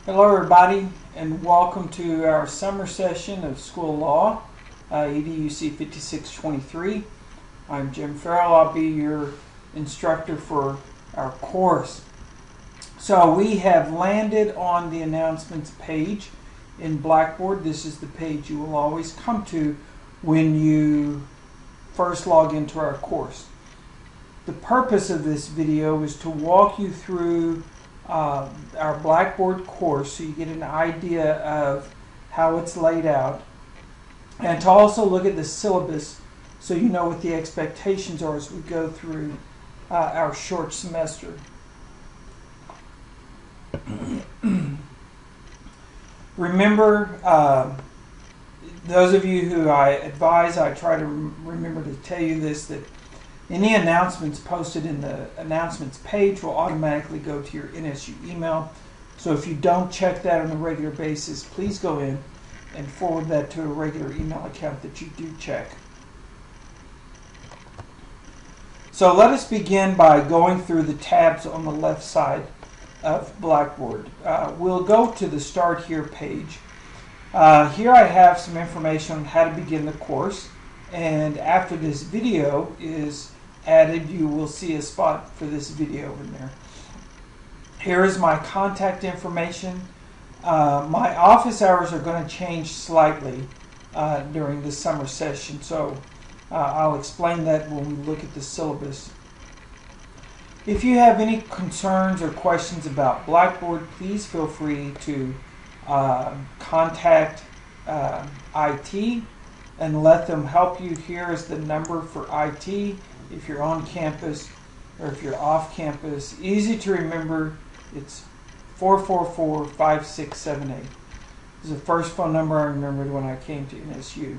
Hello everybody, and welcome to our summer session of School of Law, EDUC 5623. I'm Jim Farrell. I'll be your instructor for our course. So we have landed on the announcements page in Blackboard. This is the page you will always come to when you first log into our course. The purpose of this video is to walk you through our Blackboard course so you get an idea of how it's laid out, and to also look at the syllabus so you know what the expectations are as we go through our short semester. Remember, those of you who I advise, I try to remember to tell you this, that any announcements posted in the announcements page will automatically go to your NSU email. So if you don't check that on a regular basis, please go in and forward that to a regular email account that you do check. So let us begin by going through the tabs on the left side of Blackboard. We'll go to the Start Here page. Here I have some information on how to begin the course, and after this video is added, you will see a spot for this video in there. Here is my contact information. My office hours are going to change slightly during the summer session, so I'll explain that when we look at the syllabus. If you have any concerns or questions about Blackboard, please feel free to contact IT and let them help you. Here is the number for IT if you're on campus or if you're off campus. Easy to remember, it's 444-5678. This is the first phone number I remembered when I came to NSU.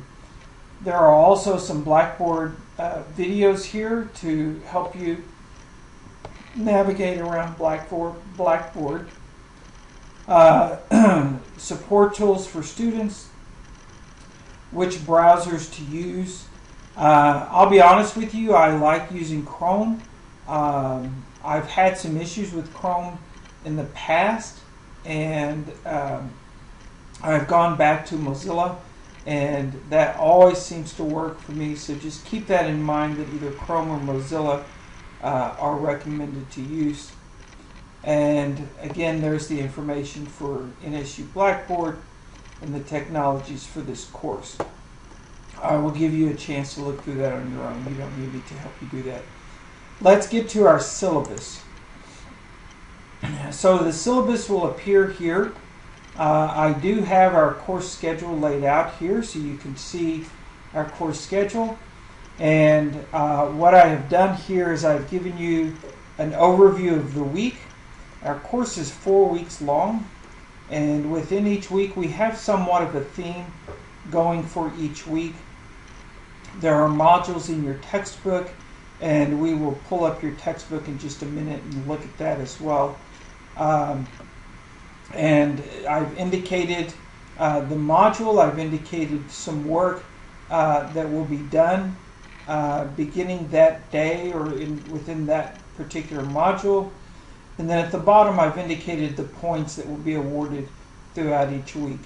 There are also some Blackboard videos here to help you navigate around Blackboard. Support tools for students, which browsers to use. I'll be honest with you, I like using Chrome. I've had some issues with Chrome in the past, and I've gone back to Mozilla, and that always seems to work for me. So just keep that in mind, that either Chrome or Mozilla are recommended to use. And again, there's the information for NSU Blackboard and the technologies for this course. I will give you a chance to look through that on your own. You don't need me to help you do that. Let's get to our syllabus. So the syllabus will appear here. I do have our course schedule laid out here so you can see our course schedule. And what I have done here is I've given you an overview of the week. Our course is 4 weeks long, and within each week we have somewhat of a theme going for each week. There are modules in your textbook, and we will pull up your textbook in just a minute and look at that as well. And I've indicated the module, I've indicated some work that will be done beginning that day or within that particular module. And then at the bottom I've indicated the points that will be awarded throughout each week.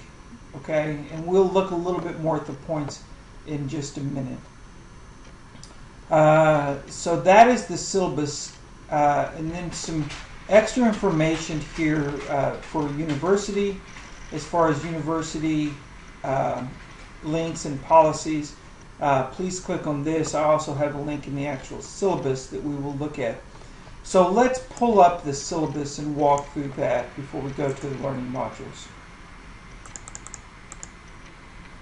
Okay, and we'll look a little bit more at the points in just a minute. So that is the syllabus, and then some extra information here for university, as far as university links and policies. Please click on this. I also have a link in the actual syllabus that we will look at. So let's pull up the syllabus and walk through that before we go to the learning modules.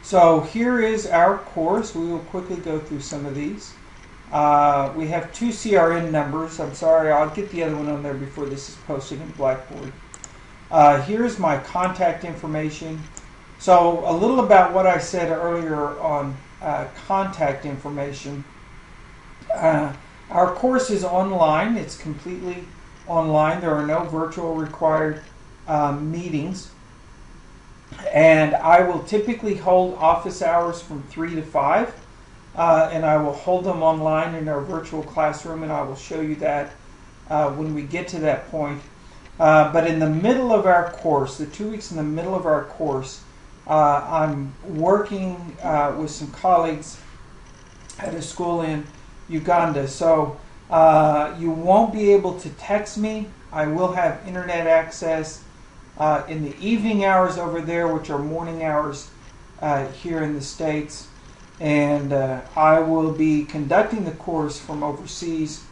So here is our course. We will quickly go through some of these. We have 2 CRN numbers. I'm sorry, I'll get the other one on there before this is posted in Blackboard. Here's my contact information. So a little about what I said earlier on contact information. Our course is online. It's completely online. There are no virtual required meetings. And I will typically hold office hours from 3 to 5. And I will hold them online in our virtual classroom, and I will show you that when we get to that point. But in the middle of our course, the 2 weeks in the middle of our course, I'm working with some colleagues at a school in Uganda. So you won't be able to text me. I will have internet access in the evening hours over there, which are morning hours here in the States. And I will be conducting the course from overseas.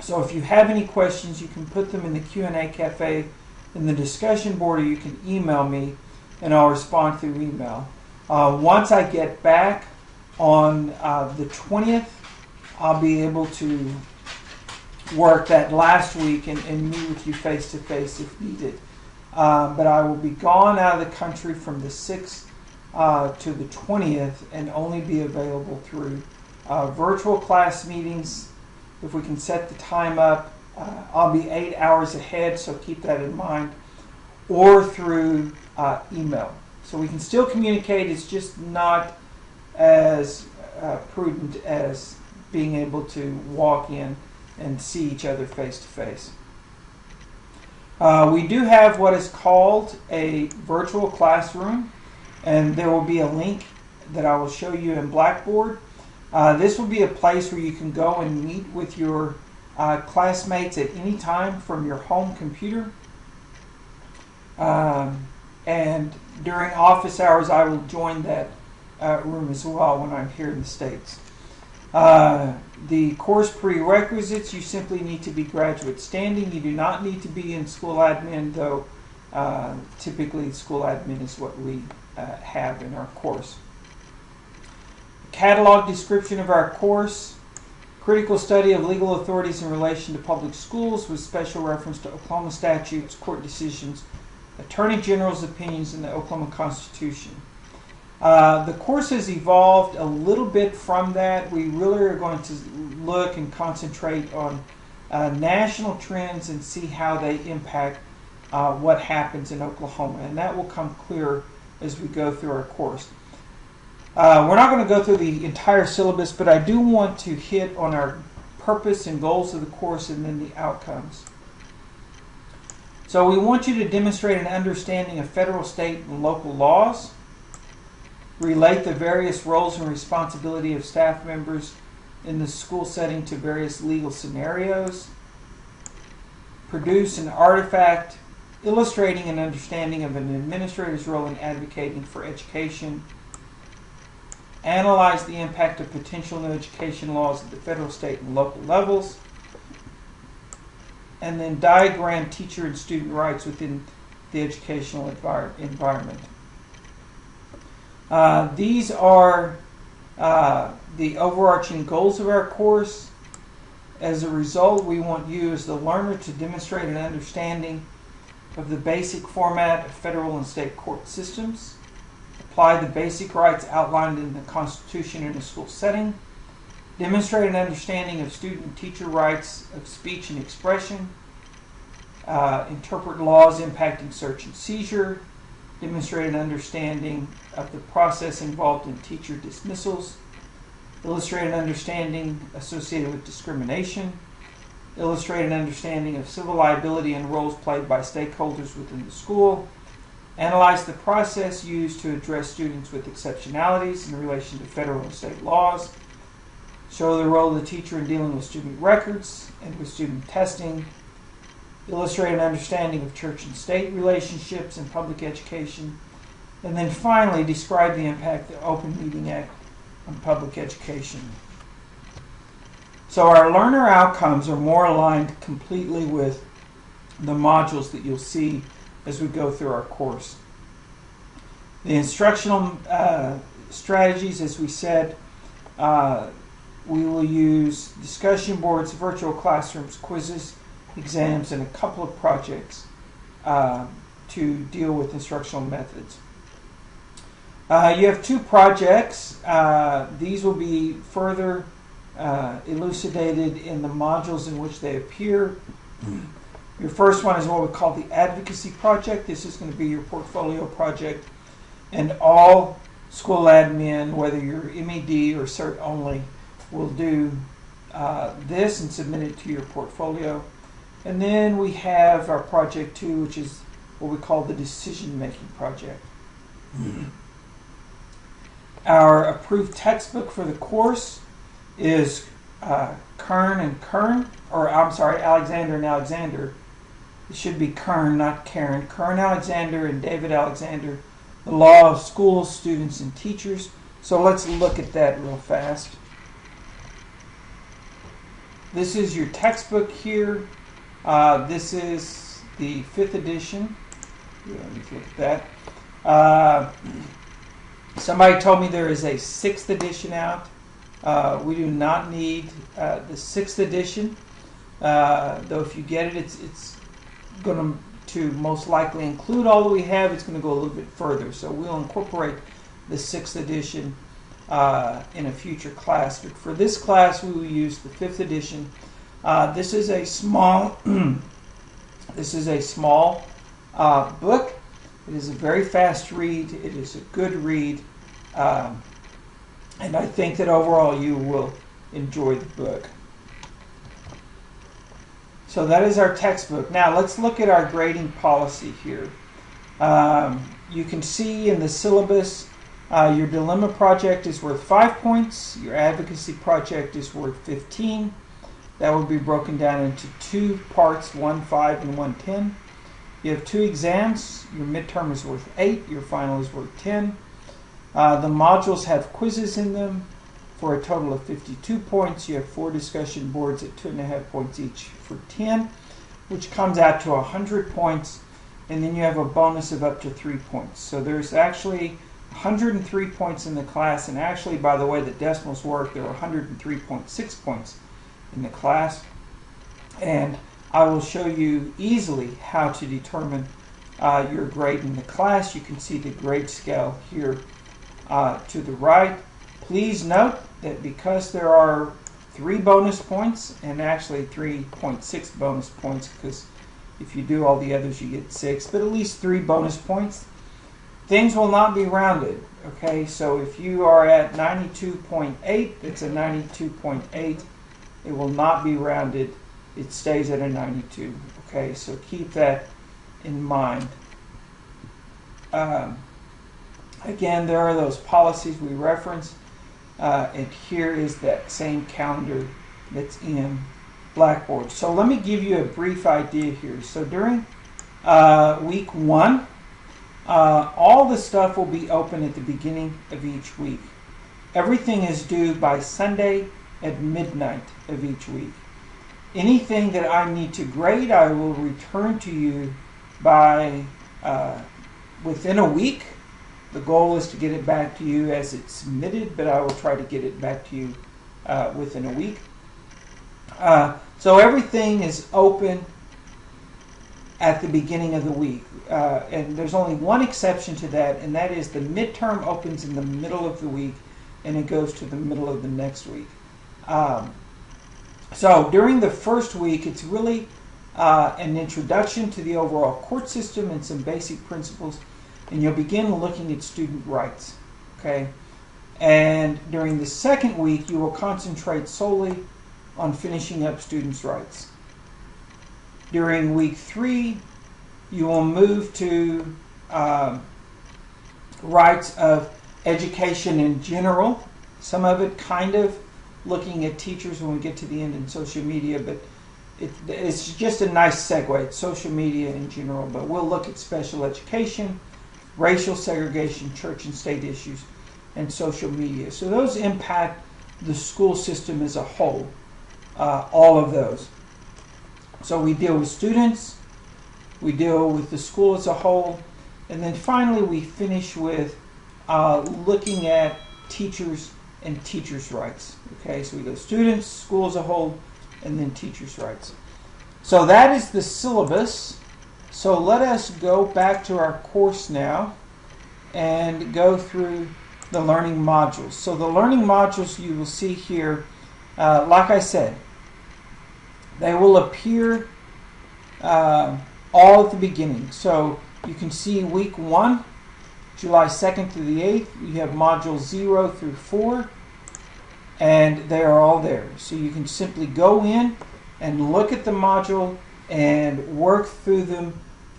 So if you have any questions, you can put them in the Q&A cafe in the discussion board, or you can email me, and I'll respond through email. Once I get back on the 20th, I'll be able to work that last week and meet with you face-to-face if needed. But I will be gone out of the country from the 6th to the 20th and only be available through virtual class meetings. If we can set the time up, I'll be 8 hours ahead, so keep that in mind, or through email. So we can still communicate, it's just not as prudent as being able to walk in and see each other face to face. We do have what is called a virtual classroom, and there will be a link that I will show you in Blackboard. This will be a place where you can go and meet with your classmates at any time from your home computer. And during office hours, I will join that room as well when I'm here in the States. The course prerequisites, you simply need to be graduate standing. You do not need to be in school admin, though typically school admin is what we have in our course. Catalog description of our course: critical study of legal authorities in relation to public schools with special reference to Oklahoma statutes, court decisions, Attorney General's opinions, and the Oklahoma Constitution. The course has evolved a little bit from that. We really are going to look and concentrate on national trends and see how they impact what happens in Oklahoma, and that will come clear as we go through our course. We're not going to go through the entire syllabus, but I do want to hit on our purpose and goals of the course and then the outcomes. So we want you to demonstrate an understanding of federal, state, and local laws, relate the various roles and responsibility of staff members in the school setting to various legal scenarios, produce an artifact illustrating an understanding of an administrator's role in advocating for education, analyze the impact of potential new education laws at the federal, state, and local levels, and then diagram teacher and student rights within the educational environment. These are the overarching goals of our course. As a result, we want you as the learner to demonstrate an understanding of the basic format of federal and state court systems, apply the basic rights outlined in the Constitution in a school setting, demonstrate an understanding of student and teacher rights of speech and expression, interpret laws impacting search and seizure, demonstrate an understanding of the process involved in teacher dismissals, illustrate an understanding associated with discrimination, illustrate an understanding of civil liability and roles played by stakeholders within the school, analyze the process used to address students with exceptionalities in relation to federal and state laws, show the role of the teacher in dealing with student records and with student testing, illustrate an understanding of church and state relationships in public education, and then finally describe the impact of the Open Meeting Act on public education. So our learner outcomes are more aligned completely with the modules that you'll see as we go through our course. The instructional strategies, as we said, we will use discussion boards, virtual classrooms, quizzes, exams, and a couple of projects to deal with instructional methods. You have two projects. These will be further elucidated in the modules in which they appear. Your first one is what we call the advocacy project. This is going to be your portfolio project, and all school admin, whether you're MED or CERT only, will do this and submit it to your portfolio. And then we have our project 2, which is what we call the decision-making project. Our approved textbook for the course is Kern and Kern, or I'm sorry, Alexander and Alexander. It should be Kern, not Karen. Kern Alexander and David Alexander, The Law of Schools, Students, and Teachers. So let's look at that real fast. This is your textbook here. This is the 5th edition. Let me look at that. Somebody told me there is a 6th edition out. We do not need the 6th edition, though if you get it, it's going to most likely include all that we have. It's going to go a little bit further, so we'll incorporate the 6th edition in a future class. But for this class, we will use the 5th edition. This is a small book. It is a very fast read. It is a good read. And I think that overall you will enjoy the book. So that is our textbook. Now let's look at our grading policy here. You can see in the syllabus your dilemma project is worth 5 points. Your advocacy project is worth 15. That will be broken down into 2 parts, 1 5 and 1 10. You have 2 exams. Your midterm is worth 8. Your final is worth 10. The modules have quizzes in them for a total of 52 points. You have 4 discussion boards at 2.5 points each for 10, which comes out to 100 points. And then you have a bonus of up to 3 points. So there's actually 103 points in the class. And actually, by the way the decimals work, there are 103.6 points in the class. And I will show you easily how to determine your grade in the class. You can see the grade scale here to the right. Please note that because there are 3 bonus points, and actually 3.6 bonus points, because if you do all the others you get 6, but at least 3 bonus points, things will not be rounded. Okay, so if you are at 92.8, it's a 92.8. It will not be rounded. It stays at a 92. Okay, so keep that in mind. Again, there are those policies we referenced, and here is that same calendar that's in Blackboard. So let me give you a brief idea here. So during week 1, all the stuff will be open at the beginning of each week. Everything is due by Sunday at midnight of each week. Anything that I need to grade, I will return to you by within a week. The goal is to get it back to you as it's submitted, but I will try to get it back to you within a week. So everything is open at the beginning of the week. And there's only one exception to that, and that is the midterm opens in the middle of the week, and it goes to the middle of the next week. So during the first week, it's really an introduction to the overall court system and some basic principles, and you'll begin looking at student rights. Okay, and during the second week, you will concentrate solely on finishing up students' rights. During week 3, you will move to rights of education in general. Some of it kind of looking at teachers when we get to the end in social media, but it's just a nice segue. It's social media in general, but we'll look at special education, racial segregation, church and state issues, and social media. So those impact the school system as a whole, all of those. So we deal with students, we deal with the school as a whole, and then finally we finish with looking at teachers and teachers' rights. Okay, so we go students, school as a whole, and then teachers' rights. So that is the syllabus. So let us go back to our course now and go through the learning modules. So the learning modules you will see here, like I said, they will appear all at the beginning. So you can see week 1, July 2nd through the 8th, you have modules 0 through 4, and they are all there. So you can simply go in and look at the module and work through them.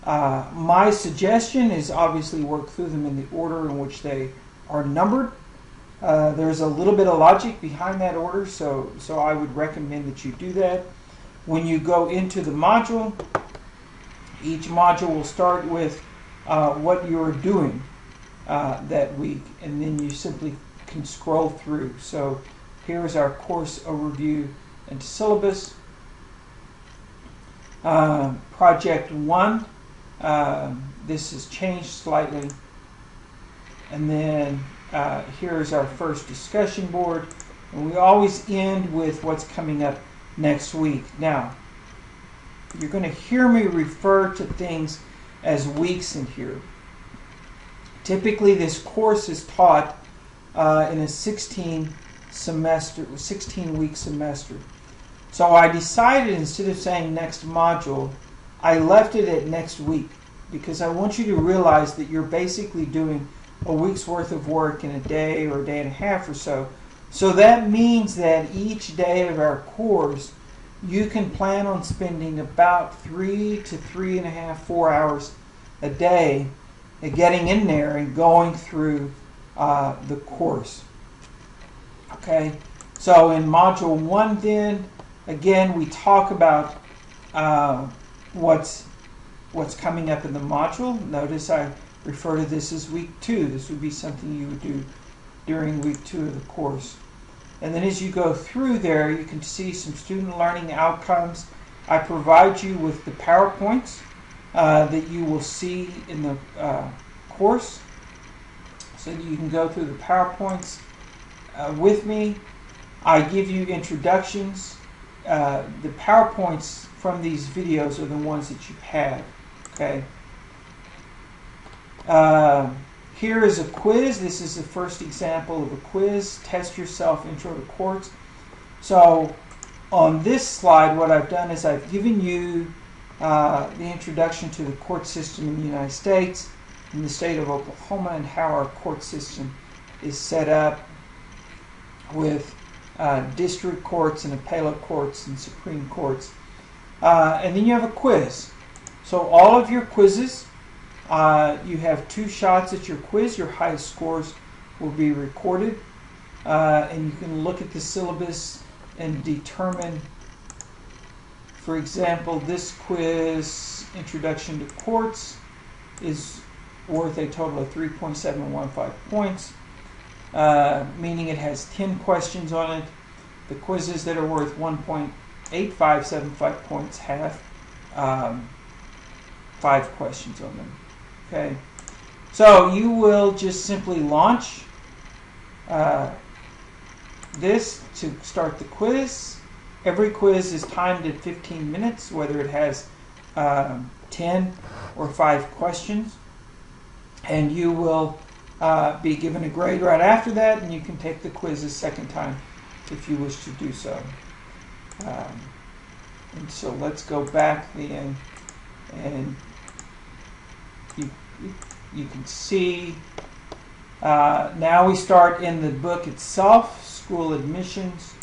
My suggestion is obviously work through them in the order in which they are numbered. There's a little bit of logic behind that order, so I would recommend that you do that. When you go into the module, each module will start with what you're doing that week, and then you simply can scroll through. So here's our course overview and syllabus. Project 1, this has changed slightly. And then here's our first discussion board. And we always end with what's coming up next week. Now, you're going to hear me refer to things as weeks in here. Typically, this course is taught in a 16-week semester. So I decided, instead of saying next module, I left it at next week, because I want you to realize that you're basically doing a week's worth of work in a day or a day and a half or so. So that means that each day of our course, you can plan on spending about 3 to 3.5, 4 hours a day at getting in there and going through the course. Okay, so in Module 1 then, again, we talk about what's coming up in the module. Notice I refer to this as week 2. This would be something you would do during week 2 of the course. And then as you go through there, you can see some student learning outcomes. I provide you with the PowerPoints that you will see in the course, so that you can go through the PowerPoints with me. I give you introductions. The PowerPoints from these videos are the ones that you have. Okay. Here is a quiz. This is the first example of a quiz. Test yourself, intro to courts. So on this slide, what I've done is I've given you the introduction to the court system in the United States, in the state of Oklahoma, and how our court system is set up with district courts and appellate courts and supreme courts. And then you have a quiz. So all of your quizzes, you have 2 shots at your quiz. Your highest scores will be recorded. And you can look at the syllabus and determine, for example, this quiz, Introduction to Courts, is worth a total of 3.715 points, meaning it has 10 questions on it. The quizzes that are worth 1.8575 points have 5 questions on them. Okay, so you will just simply launch this to start the quiz. Every quiz is timed at 15 minutes, whether it has 10 or 5 questions. And you will be given a grade right after that, and you can take the quiz a second time if you wish to do so. And so let's go back then, and you can see now we start in the book itself, school admissions.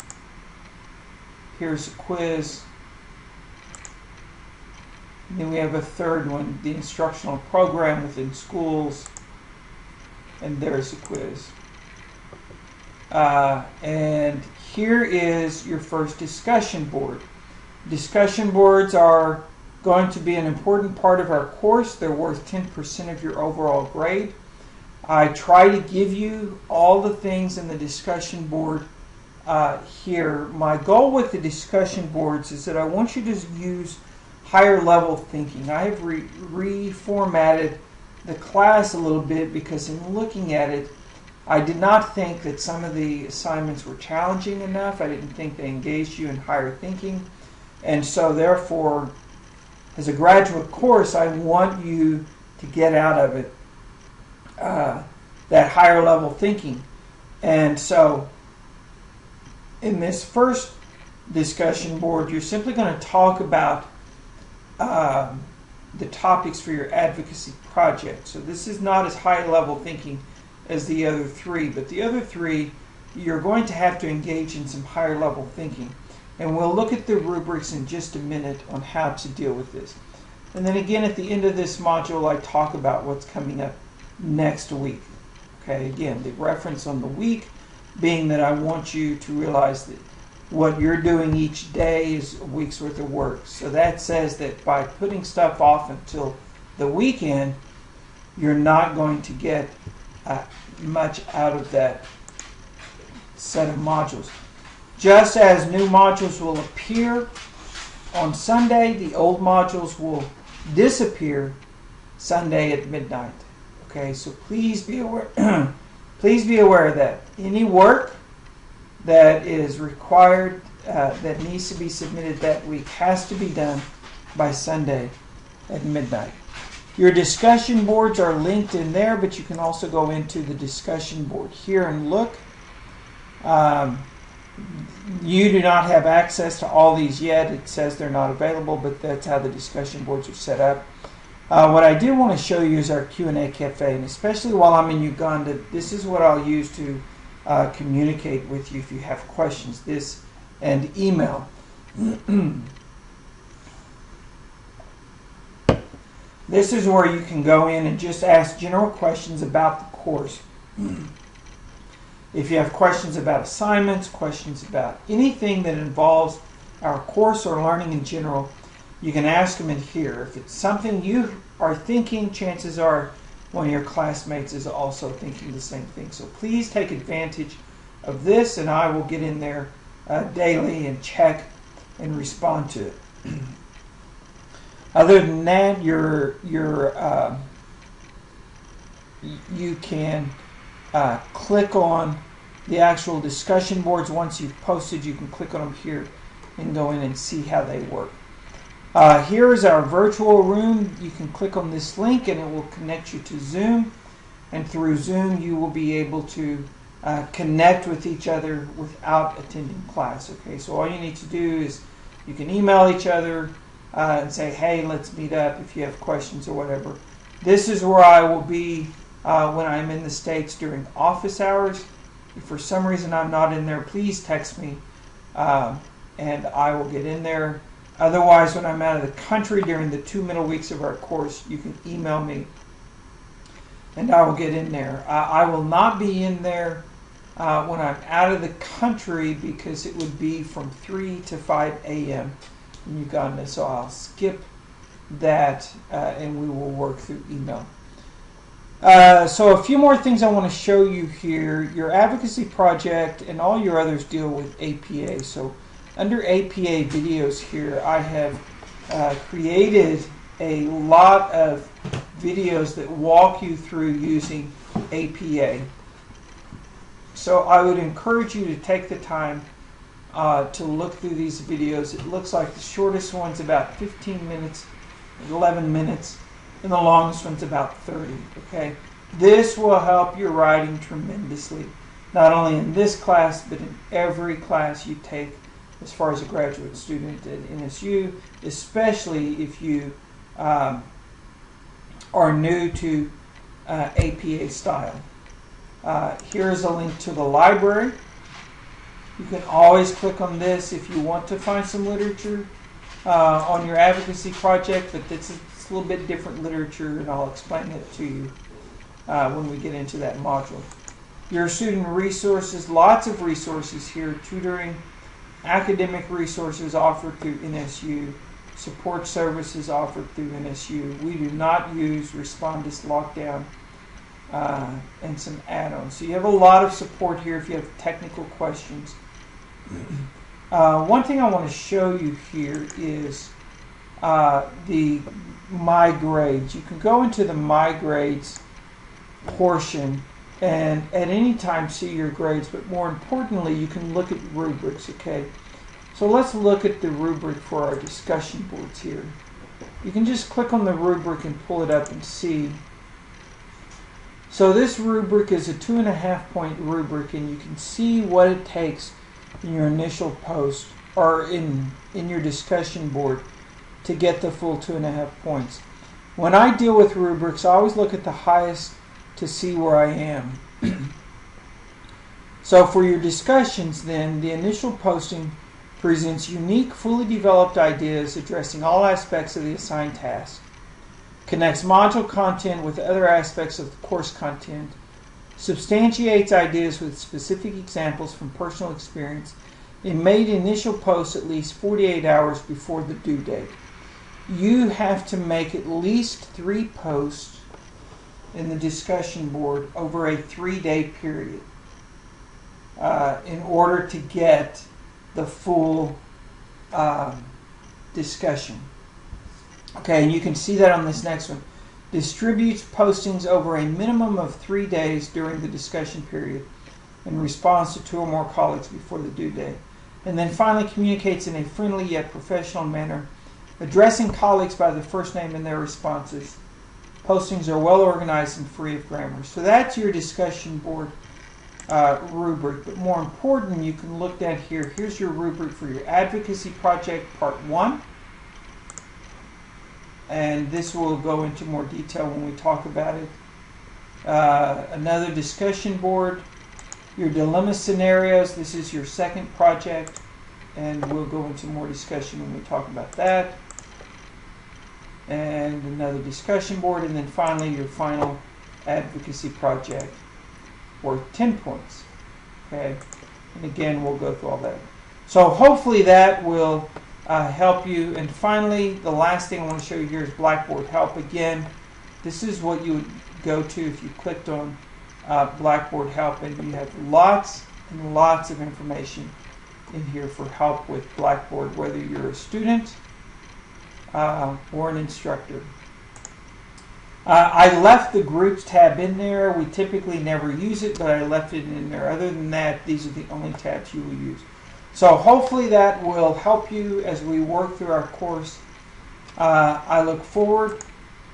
Here's a quiz. And then we have a third one, the instructional program within schools. And there's a quiz. And here is your first discussion board. Discussion boards are going to be an important part of our course. They're worth 10% of your overall grade. I try to give you all the things in the discussion board here. My goal with the discussion boards is that I want you to use higher level thinking. I have reformatted the class a little bit because in looking at it, I did not think that some of the assignments were challenging enough. I didn't think they engaged you in higher thinking. And so therefore, as a graduate course, I want you to get out of it that higher level thinking. And so in this first discussion board, you're simply going to talk about the topics for your advocacy project. So this is not as high level thinking as the other 3, but the other 3, you're going to have to engage in some higher level thinking. And we'll look at the rubrics in just a minute on how to deal with this. And then again, at the end of this module, I talk about what's coming up next week. Okay, again, the reference on the week being that I want you to realize that what you're doing each day is a week's worth of work. So that says that by putting stuff off until the weekend, you're not going to get much out of that set of modules. Just as new modules will appear on Sunday, the old modules will disappear Sunday at midnight. Okay, so please be aware. Please be aware of that. Any work that is required, that needs to be submitted that week, has to be done by Sunday at midnight. Your discussion boards are linked in there, but you can also go into the discussion board here and look. You do not have access to all these yet. It says they're not available, but that's how the discussion boards are set up. What I do want to show you is our Q&A cafe, and especially while I'm in Uganda, this is what I'll use to communicate with you if you have questions, this and email. This is where you can go in and just ask general questions about the course. If you have questions about assignments, questions about anything that involves our course or learning in general, you can ask them in here. If it's something you are thinking, chances are one of your classmates is also thinking the same thing. So please take advantage of this, and I will get in there daily and check and respond to it. Other than that, you can click on the actual discussion boards. Once you've posted, you can click on them here and go in and see how they work. Here is our virtual room. You can click on this link and it will connect you to Zoom. And through Zoom, you will be able to connect with each other without attending class. Okay, so all you need to do is you can email each other and say, hey, let's meet up if you have questions or whatever. This is where I will be when I'm in the States during office hours. If for some reason I'm not in there, please text me and I will get in there. Otherwise, when I'm out of the country during the 2 middle weeks of our course, you can email me and I will get in there. I will not be in there when I'm out of the country because it would be from 3 to 5 a.m. in Uganda. So I'll skip that and we will work through email. So a few more things I want to show you here. Your advocacy project and all your others deal with APA. So under APA videos here, I have created a lot of videos that walk you through using APA. So I would encourage you to take the time to look through these videos. It looks like the shortest one's about 15 minutes, 11 minutes, and the longest one's about 30. Okay, this will help your writing tremendously, not only in this class, but in every class you take as far as a graduate student at NSU, especially if you are new to APA style. Here's a link to the library. You can always click on this if you want to find some literature on your advocacy project, but it's a little bit different literature, and I'll explain it to you when we get into that module. Your student resources, lots of resources here, tutoring, academic resources offered through NSU, support services offered through NSU. We do not use Respondus Lockdown, and some add-ons. So you have a lot of support here if you have technical questions. One thing I want to show you here is the My Grades. You can go into the My Grades portion and at any time see your grades, but more importantly, you can look at rubrics, okay? So let's look at the rubric for our discussion boards here. You can just click on the rubric and pull it up and see. So this rubric is a 2.5 point rubric, and you can see what it takes in your initial post or in your discussion board to get the full 2.5 points. When I deal with rubrics, I always look at the highest to see where I am. So for your discussions then, the initial posting presents unique, fully developed ideas addressing all aspects of the assigned task, connects module content with other aspects of the course content, substantiates ideas with specific examples from personal experience, and made initial posts at least 48 hours before the due date. You have to make at least 3 posts in the discussion board over a 3-day period in order to get the full discussion. Okay, and you can see that on this next one. Distributes postings over a minimum of 3 days during the discussion period in response to 2 or more colleagues before the due date. And then finally communicates in a friendly yet professional manner, addressing colleagues by the first name in their responses. Postings are well organized and free of grammar. So that's your discussion board rubric. But more important, you can look at here. Here's your rubric for your advocacy project, part 1. And this will go into more detail when we talk about it. Another discussion board, your dilemma scenarios. This is your second project, and we'll go into more discussion when we talk about that. And another discussion board, and then finally your final advocacy project worth 10 points. Okay, and again we'll go through all that. So hopefully that will help you. And finally, the last thing I want to show you here is Blackboard Help. Again, this is what you would go to if you clicked on Blackboard Help, and you have lots and lots of information in here for help with Blackboard, whether you're a student or an instructor. I left the groups tab in there. We typically never use it, but I left it in there. Other than that, these are the only tabs you will use. So hopefully that will help you as we work through our course. I look forward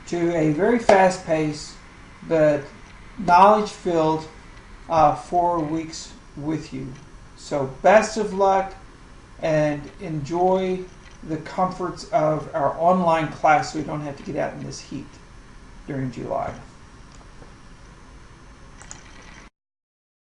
to a very fast pace but knowledge-filled 4 weeks with you. So best of luck and enjoy the comforts of our online class so we don't have to get out in this heat during July.